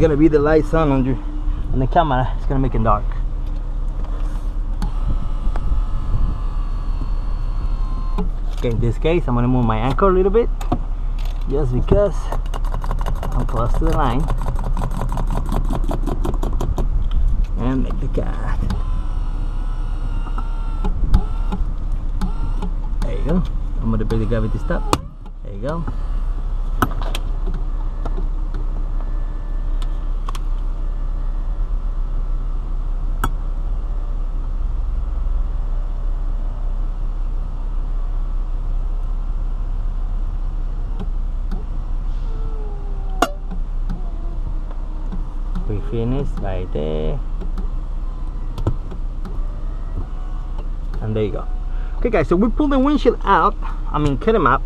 gonna be the lights on the camera. It's gonna make it dark. Okay, in this case, I'm gonna move my anchor a little bit, just because I'm close to the line, and make the cast. There you go. I'm gonna bring the gravity stop. There you go. We finished right there, and there you go. Okay guys, so we pulled the windshield out, cut them up.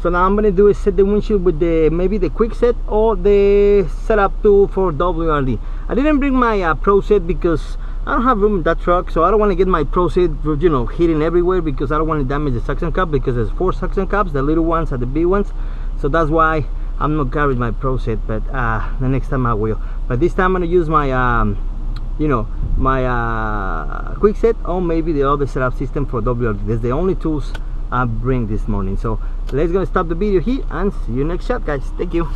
So now I'm gonna do is set the windshield with maybe the quick set or the setup tool for WRD. I didn't bring my pro set because I don't have room in that truck, so I don't want to get my pro set, you know, hitting everywhere, because I don't want to damage the suction cup, because there's 4 suction cups, the little ones and the big ones. So that's why I'm not carrying my pro set, but the next time I will. But this time I'm gonna use my my quick set, or maybe the other setup system for WRD. That's the only tools I bring this morning. So let's go stop the video here and see you next shot, guys. Thank you.